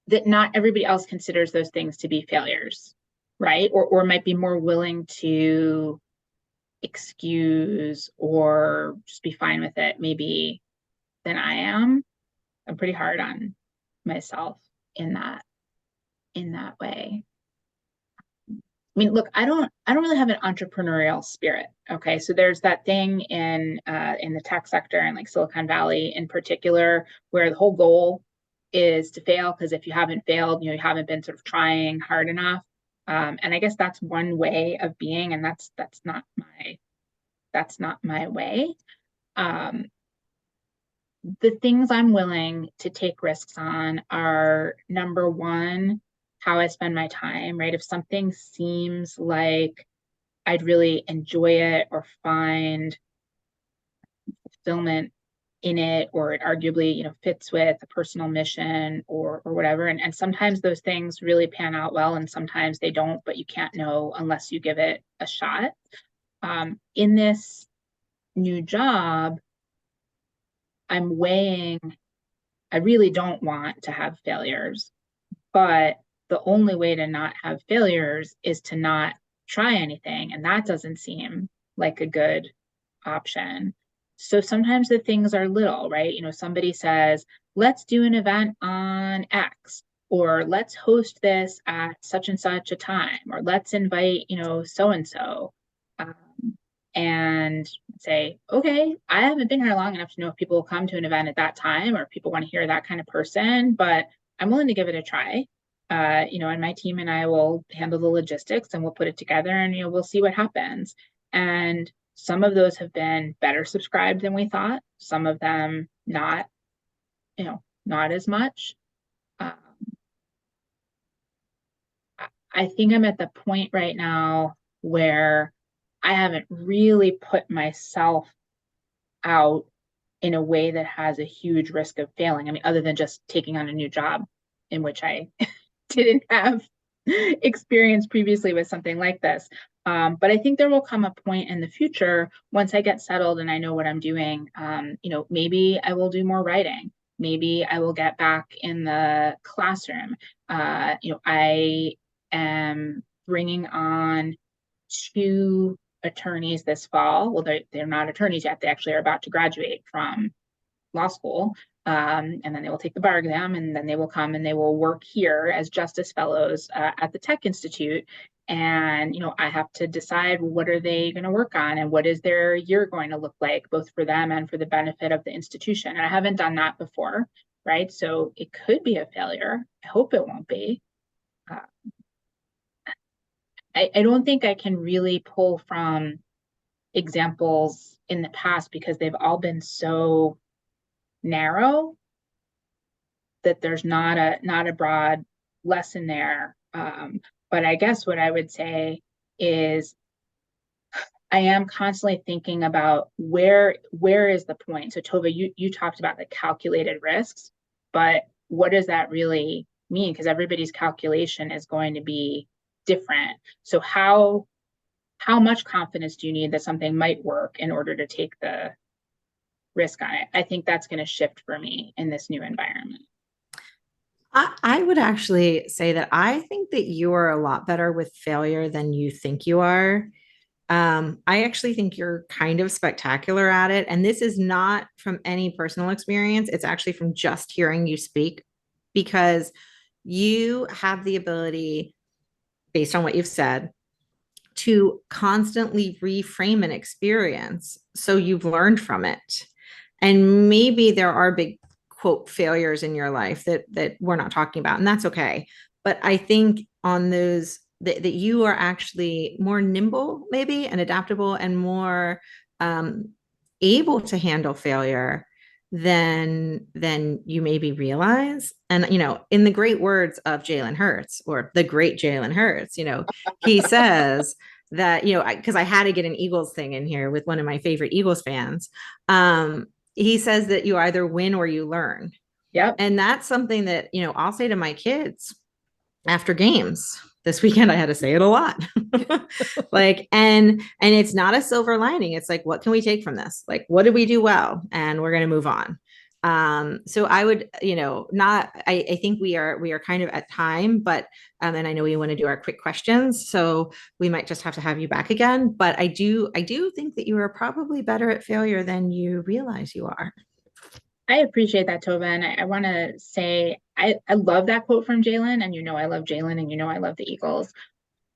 that not everybody else considers those things to be failures. right? Or might be more willing to excuse or just be fine with it maybe than I am. I'm pretty hard on myself in that way. I mean, look, I don't really have an entrepreneurial spirit. Okay, so there's that thing in the tech sector and like Silicon Valley in particular, where the whole goal is to fail, because if you haven't failed, you haven't been sort of trying hard enough. And I guess that's one way of being, and that's not my way. The things I'm willing to take risks on are, number one, how I spend my time, right? If something seems like I'd really enjoy it or find fulfillment in it, or it arguably, fits with a personal mission or whatever. And sometimes those things really pan out well, and sometimes they don't, but you can't know unless you give it a shot. In this new job, I'm weighing, I really don't want to have failures, but the only way to not have failures is to not try anything. And that doesn't seem like a good option. So sometimes the things are little, right? Somebody says, let's do an event on X, or let's host this at such and such a time, or let's invite, so-and-so. And say, okay, I haven't been here long enough to know if people will come to an event at that time, or if people want to hear that kind of person, but I'm willing to give it a try. And my team and I will handle the logistics, and we'll put it together, and we'll see what happens. And some of those have been better subscribed than we thought. Some of them not as much. I think I'm at the point right now where I haven't really put myself out in a way that has a huge risk of failing. I mean, other than just taking on a new job in which I didn't have experience previously with something like this. But I think there will come a point in the future, once I get settled and I know what I'm doing, maybe I will do more writing. Maybe I will get back in the classroom. I am bringing on 2 attorneys this fall. Well, they're not attorneys yet. They actually are about to graduate from law school. And then they will take the bar exam, and then they will come and they will work here as justice fellows at the Tech Institute. And, I have to decide, what are they going to work on, and what is their year going to look like, both for them and for the benefit of the institution. And I haven't done that before, right? So it could be a failure. I hope it won't be. I don't think I can really pull from examples in the past, because they've all been so narrow that there's not a broad lesson there. But I guess what I would say is, I am constantly thinking about where is the point. So Tova, you talked about the calculated risks, but what does that really mean? Because everybody's calculation is going to be different. So how much confidence do you need that something might work in order to take the risk on it? I think that's going to shift for me in this new environment. I would actually say that I think that you are a lot better with failure than you think you are. I actually think you're kind of spectacular at it. And this is not from any personal experience. It's actually from just hearing you speak, because you have the ability, based on what you've said, to constantly reframe an experience so you've learned from it. And maybe there are big, quote, failures in your life that we're not talking about, and that's okay. But I think on those that you are actually more nimble, maybe, and adaptable, and more able to handle failure than you maybe realize. And in the great words of Jalen Hurts, or the great Jalen Hurts, he says that, because I had to get an Eagles thing in here with one of my favorite Eagles fans. He says that you either win or you learn. Yep. And that's something that, I'll say to my kids after games. This weekend, I had to say it a lot. And it's not a silver lining. It's like, what can we take from this? Like, what did we do well? And we're going to move on. So I would, I think we are kind of at time, but, and I know we want to do our quick questions, so we might just have to have you back again. But I do think that you are probably better at failure than you realize you are. I appreciate that, Tova. And I want to say, I love that quote from Jalen. And I love Jalen, and I love the Eagles.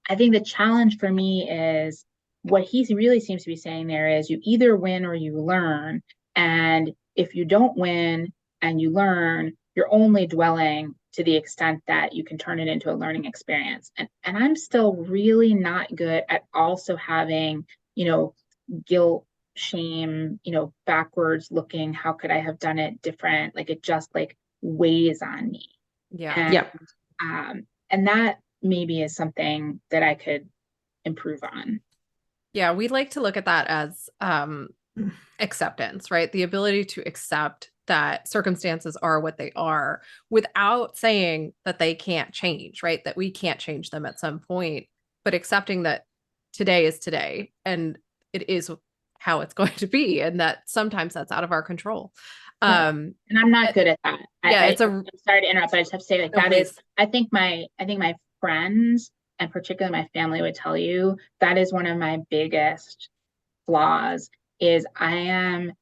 I think the challenge for me is what he really seems to be saying there is you either win or you learn. And if you don't win and you learn, you're only dwelling to the extent that you can turn it into a learning experience. And I'm still really not good at also having, guilt, shame, backwards looking, how could I have done it different? Like it just like weighs on me. Yeah. And, Yep. And that maybe is something that I could improve on. Yeah, we like to look at that as acceptance, right? The ability to accept that circumstances are what they are without saying that they can't change, right? That we can't change them at some point, but accepting that today is today and it is how it's going to be, and that sometimes that's out of our control. And I'm not good at that. Yeah, I'm sorry to interrupt, but I just have to say like that is, I think my friends and particularly my family would tell you that is one of my biggest flaws is I am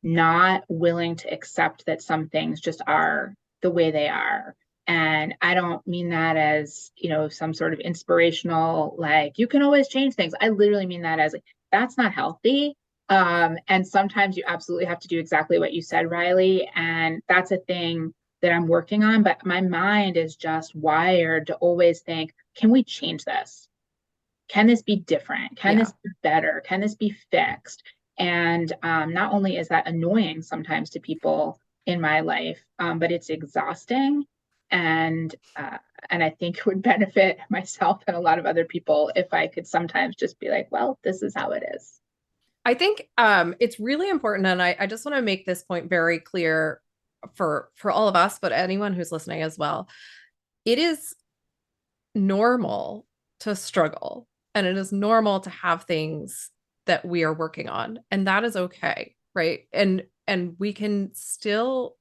not willing to accept that some things just are the way they are. And I don't mean that as, some sort of inspirational, like you can always change things. I literally mean that as like, that's not healthy. And sometimes you absolutely have to do exactly what you said, Riley. And that's a thing that I'm working on, but my mind is just wired to always think, can we change this? Can this be different? Can this be better? Can this be fixed? And not only is that annoying sometimes to people in my life, but it's exhausting. And I think it would benefit myself and a lot of other people if I could sometimes just be like, well, this is how it is. I think it's really important, and I just want to make this point very clear for all of us, but anyone who's listening as well. It is normal to struggle, and it is normal to have things that we are working on, and that is okay, right? And we can still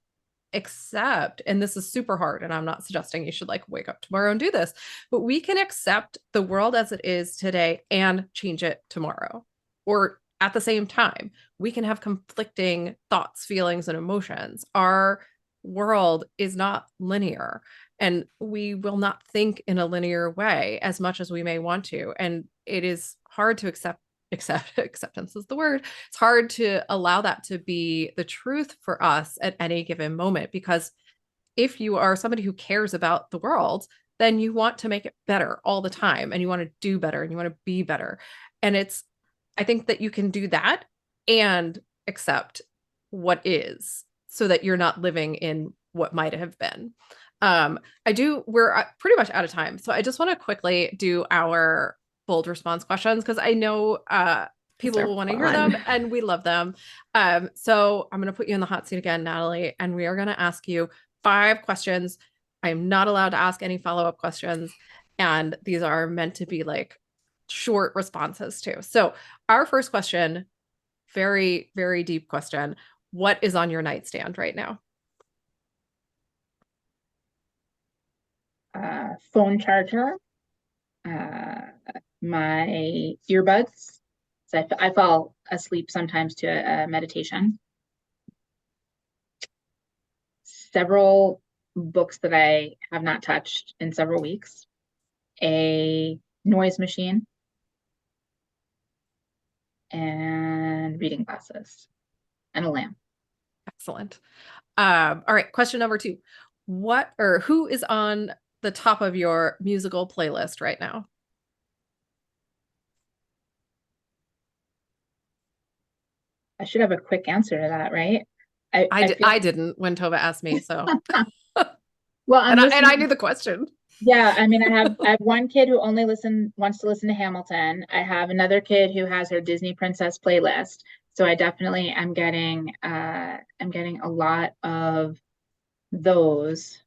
accept, and this is super hard, and I'm not suggesting you should like wake up tomorrow and do this, but we can accept the world as it is today and change it tomorrow, or at the same time. We can have conflicting thoughts, feelings, and emotions. Our world is not linear, and we will not think in a linear way as much as we may want to. And it is hard to acceptance is the word. It's hard to allow that to be the truth for us at any given moment, because if you are somebody who cares about the world, then you want to make it better all the time, and you want to do better, and you want to be better. And I think that you can do that and accept what is, so that you're not living in what might have been. We're pretty much out of time. So I just want to quickly do our bold response questions, because I know people will want to hear them and we love them. So I'm going to put you in the hot seat again, Natalie, and we are going to ask you 5 questions. I am not allowed to ask any follow-up questions, and these are meant to be like short responses too. So our first question, very, very deep question. What is on your nightstand right now? Phone charger, my earbuds. So I fall asleep sometimes to a meditation. Several books that I have not touched in several weeks. A noise machine. And reading glasses. And a lamp. Excellent. All right, question number 2. Who is on the top of your musical playlist right now? I should have a quick answer to that, right? I didn't when Tova asked me, so. Well, and I knew the question. Yeah, I mean, I have one kid who only wants to listen to Hamilton. I have another kid who has her Disney princess playlist. So I definitely am getting a lot of those.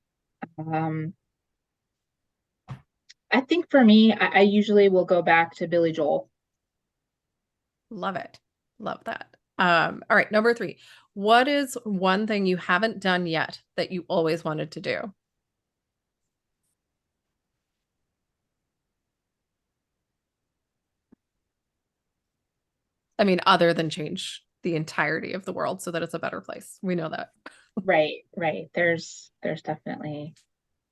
I think for me, I usually will go back to Billy Joel. Love it. Love that. All right, number 3. What is one thing you haven't done yet that you always wanted to do? I mean, other than change the entirety of the world so that it's a better place. We know that. Right. There's definitely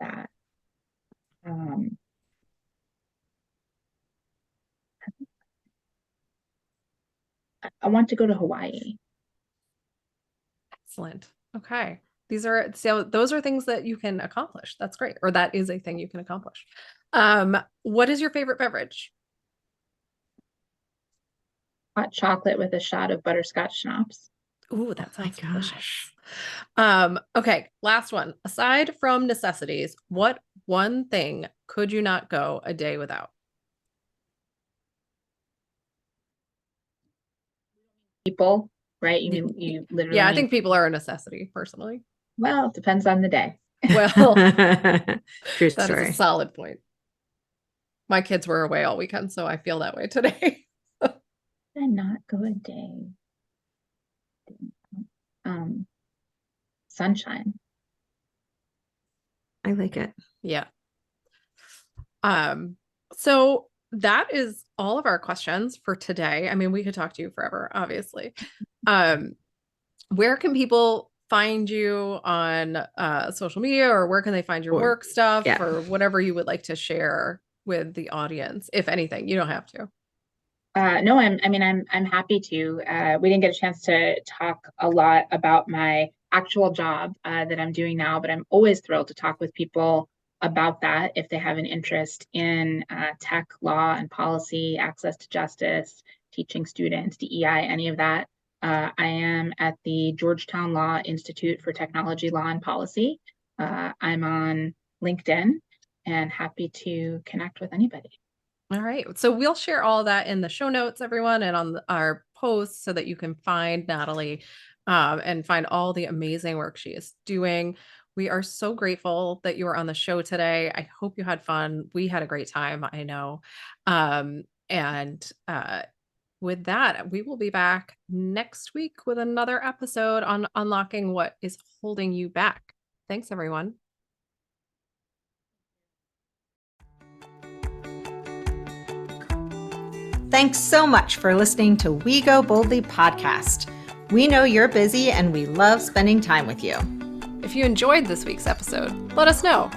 that. I want to go to Hawaii. Excellent. Okay. So those are things that you can accomplish. That's great. Or that is a thing you can accomplish. What is your favorite beverage? Hot chocolate with a shot of butterscotch schnapps. Ooh, that Oh my sounds delicious. gosh. Okay, last one. Aside from necessities, what one thing could you not go a day without? People, right? You literally Yeah, I mean, think people are a necessity, personally. well, it depends on the day. Well, True that is a story. solid point. My kids were away all weekend, so I feel that way today. And not go a day. Sunshine. I like it. Yeah. So that is all of our questions for today. I mean, we could talk to you forever, obviously. Where can people find you on social media, or where can they find your work stuff, or whatever you would like to share with the audience, if anything? You don't have to. No, I'm happy to. We didn't get a chance to talk a lot about my actual job that I'm doing now, but I'm always thrilled to talk with people about that if they have an interest in tech, law, and policy, access to justice, teaching students, DEI, any of that. I am at the Georgetown Law Institute for Technology, Law, and Policy. I'm on LinkedIn and happy to connect with anybody. All right. So we'll share all that in the show notes, everyone, and on our posts so that you can find Natalie and find all the amazing work she is doing. We are so grateful that you were on the show today. I hope you had fun. We had a great time, I know. With that, we will be back next week with another episode on unlocking what is holding you back. Thanks, everyone. Thanks so much for listening to We Go Boldly podcast. We know you're busy and we love spending time with you. If you enjoyed this week's episode, let us know.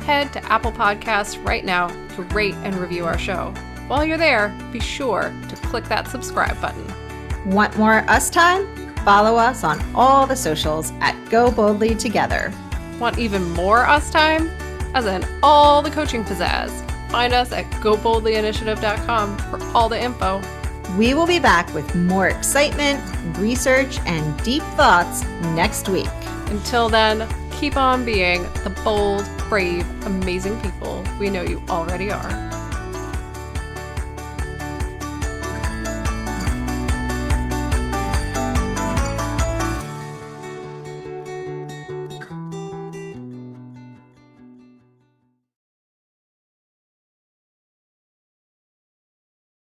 Head to Apple Podcasts right now to rate and review our show. While you're there, be sure to click that subscribe button. Want more us time? Follow us on all the socials at Go Boldly Together. Want even more us time? As in all the coaching pizzazz. Find us at goboldlyinitiative.com for all the info. We will be back with more excitement, research, and deep thoughts next week. Until then, keep on being the bold, brave, amazing people we know you already are.